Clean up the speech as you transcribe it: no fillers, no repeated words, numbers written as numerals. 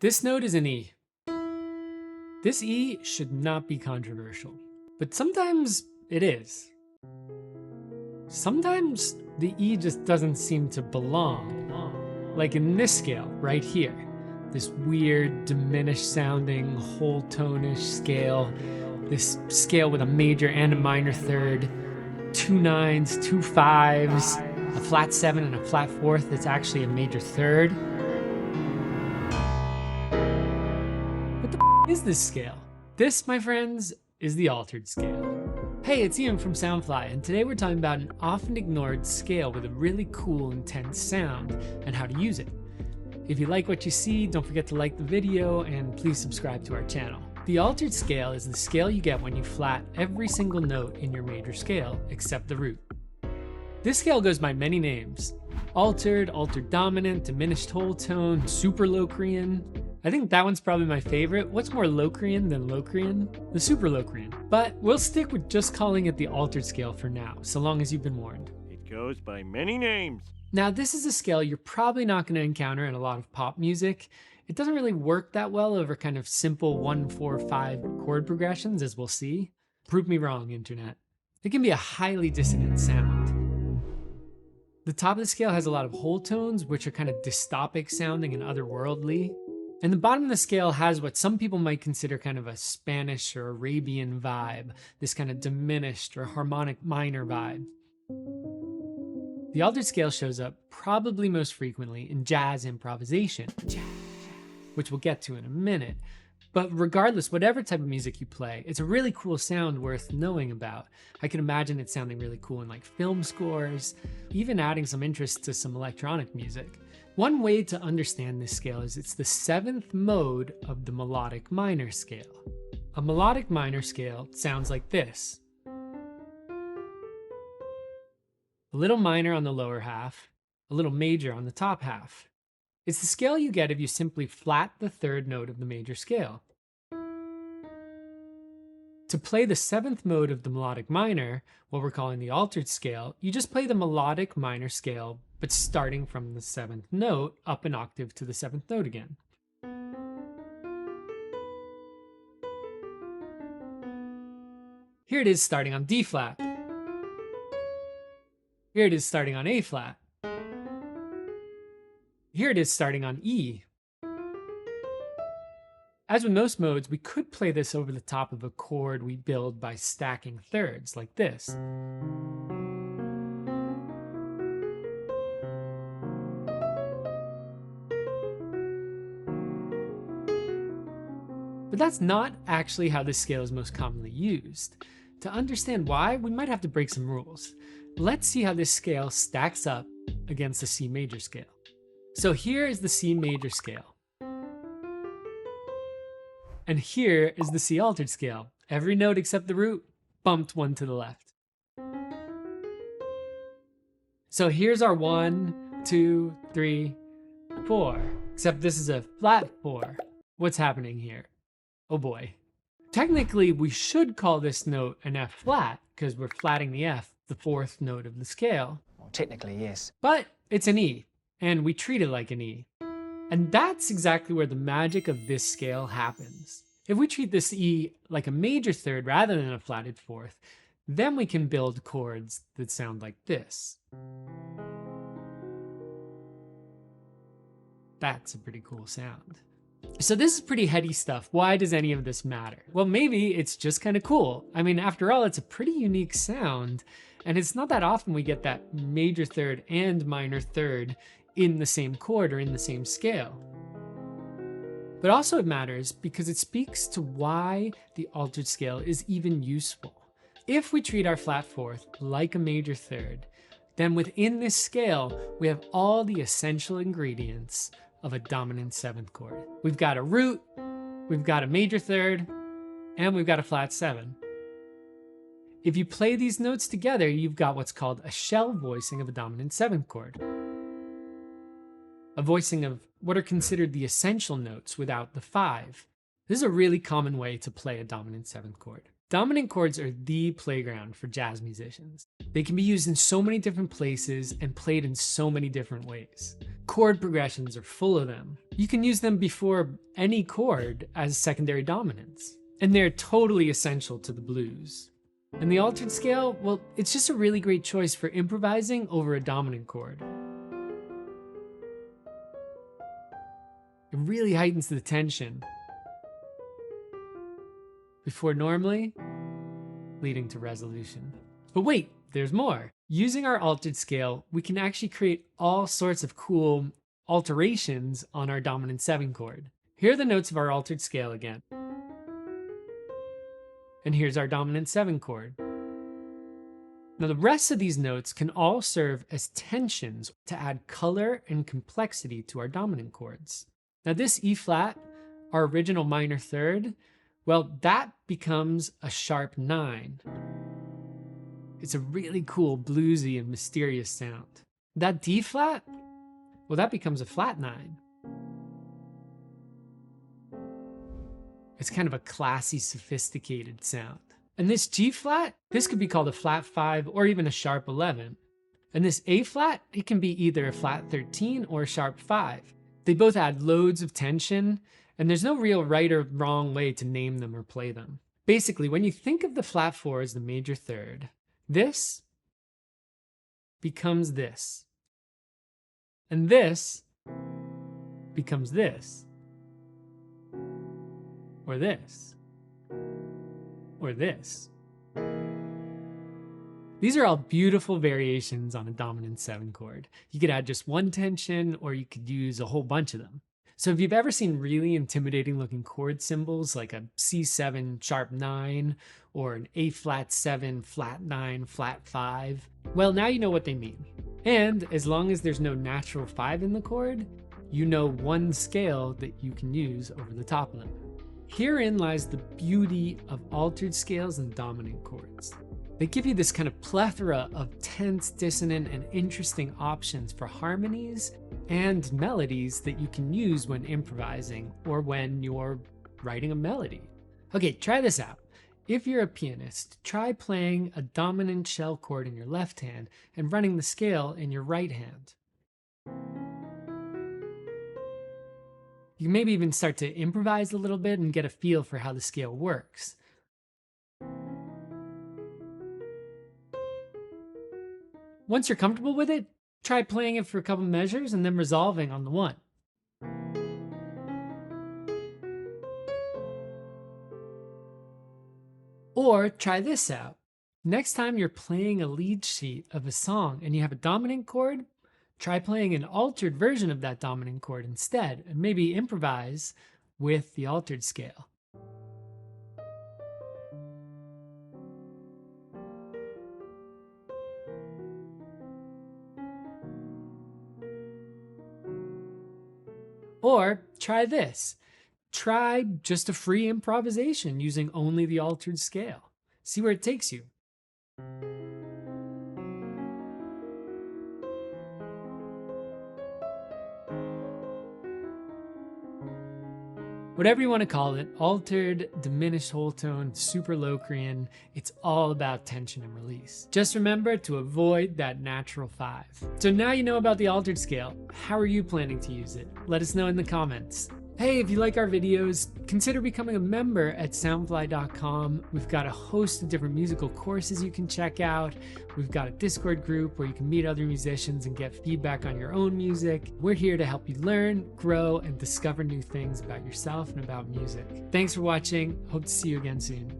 This note is an E. This E should not be controversial, but sometimes it is. Sometimes the E just doesn't seem to belong. Like in this scale right here, this weird diminished sounding whole tone-ish scale, this scale with a major and a minor third, 2 9s, 2 5s, a flat 7 and a flat 4th that's actually a major third. What the is this scale? This, my friends, is the altered scale. Hey, it's Ian from Soundfly, and today we're talking about an often ignored scale with a really cool, intense sound and how to use it. If you like what you see, don't forget to like the video and please subscribe to our channel. The altered scale is the scale you get when you flat every single note in your major scale except the root. This scale goes by many names: altered, altered dominant, diminished whole tone, super Locrian. I think that one's probably my favorite. What's more Locrian than Locrian? The super Locrian. But we'll stick with just calling it the altered scale for now, so long as you've been warned. It goes by many names. Now, this is a scale you're probably not going to encounter in a lot of pop music. It doesn't really work that well over kind of simple 1, 4, 5 chord progressions, as we'll see. Prove me wrong, internet. It can be a highly dissonant sound. The top of the scale has a lot of whole tones, which are kind of dystopic sounding and otherworldly. And the bottom of the scale has what some people might consider kind of a Spanish or Arabian vibe, this kind of diminished or harmonic minor vibe. The altered scale shows up probably most frequently in jazz improvisation, which we'll get to in a minute. But regardless, whatever type of music you play, it's a really cool sound worth knowing about. I can imagine it sounding really cool in like film scores, even adding some interest to some electronic music. One way to understand this scale is it's the 7th mode of the melodic minor scale. A melodic minor scale sounds like this. A little minor on the lower half, a little major on the top half. It's the scale you get if you simply flat the 3rd note of the major scale. To play the 7th mode of the melodic minor, what we're calling the altered scale, you just play the melodic minor scale, but starting from the 7th note up an octave to the 7th note again. Here it is starting on D flat. Here it is starting on A flat. Here it is starting on E. As with most modes, we could play this over the top of a chord we build by stacking thirds, like this. But that's not actually how this scale is most commonly used. To understand why, we might have to break some rules. Let's see how this scale stacks up against the C major scale. So here is the C major scale. And here is the C altered scale. Every note except the root bumped one to the left. So here's our 1, 2, 3, 4. Except this is a flat 4. What's happening here? Oh boy. Technically, we should call this note an F flat because we're flatting the F, the 4th note of the scale. Well, technically, yes. But it's an E, and we treat it like an E. And that's exactly where the magic of this scale happens. If we treat this E like a major third rather than a flatted 4th, then we can build chords that sound like this. That's a pretty cool sound. So this is pretty heady stuff. Why does any of this matter? Well, maybe it's just kind of cool. I mean, after all, it's a pretty unique sound, and it's not that often we get that major third and minor third in the same chord or in the same scale. But also it matters because it speaks to why the altered scale is even useful. If we treat our flat 4th like a major third, then within this scale, we have all the essential ingredients of a dominant 7th chord. We've got a root, we've got a major third, and we've got a flat 7. If you play these notes together, you've got what's called a shell voicing of a dominant 7th chord. A voicing of what are considered the essential notes without the 5. This is a really common way to play a dominant 7th chord. Dominant chords are the playground for jazz musicians. They can be used in so many different places and played in so many different ways. Chord progressions are full of them. You can use them before any chord as secondary dominants. And they're totally essential to the blues. And the altered scale, well, it's just a really great choice for improvising over a dominant chord. It really heightens the tension before normally leading to resolution. But wait, there's more. Using our altered scale, we can actually create all sorts of cool alterations on our dominant 7 chord. Here are the notes of our altered scale again. And here's our dominant 7 chord. Now the rest of these notes can all serve as tensions to add color and complexity to our dominant chords. Now this E flat, our original minor third, well, that becomes a sharp 9. It's a really cool bluesy and mysterious sound. That D flat, well, that becomes a flat 9. It's kind of a classy, sophisticated sound. And this G flat, this could be called a flat 5 or even a sharp 11. And this A flat, it can be either a flat 13 or a sharp 5. They both add loads of tension, and there's no real right or wrong way to name them or play them. Basically, when you think of the flat 4 as the major third, this becomes this. And this becomes this. Or this. Or this. These are all beautiful variations on a dominant 7 chord. You could add just one tension, or you could use a whole bunch of them. So if you've ever seen really intimidating looking chord symbols like a C7 sharp 9 or an A flat 7 flat 9 flat 5, well, now you know what they mean. And as long as there's no natural 5 in the chord, you know one scale that you can use over the top of them. Herein lies the beauty of altered scales and dominant chords. They give you this kind of plethora of tense, dissonant, and interesting options for harmonies and melodies that you can use when improvising or when you're writing a melody. Okay, try this out. If you're a pianist, try playing a dominant shell chord in your left hand and running the scale in your right hand. You can maybe even start to improvise a little bit and get a feel for how the scale works. Once you're comfortable with it, try playing it for a couple measures and then resolving on the one. Or try this out. Next time you're playing a lead sheet of a song and you have a dominant chord, try playing an altered version of that dominant chord instead, and maybe improvise with the altered scale. Or try this. Try just a free improvisation using only the altered scale. See where it takes you. Whatever you want to call it, altered, diminished whole tone, super Locrian, it's all about tension and release. Just remember to avoid that natural 5. So now you know about the altered scale. How are you planning to use it? Let us know in the comments. Hey, if you like our videos, consider becoming a member at soundfly.com. We've got a host of different musical courses you can check out. We've got a Discord group where you can meet other musicians and get feedback on your own music. We're here to help you learn, grow, and discover new things about yourself and about music. Thanks for watching. Hope to see you again soon.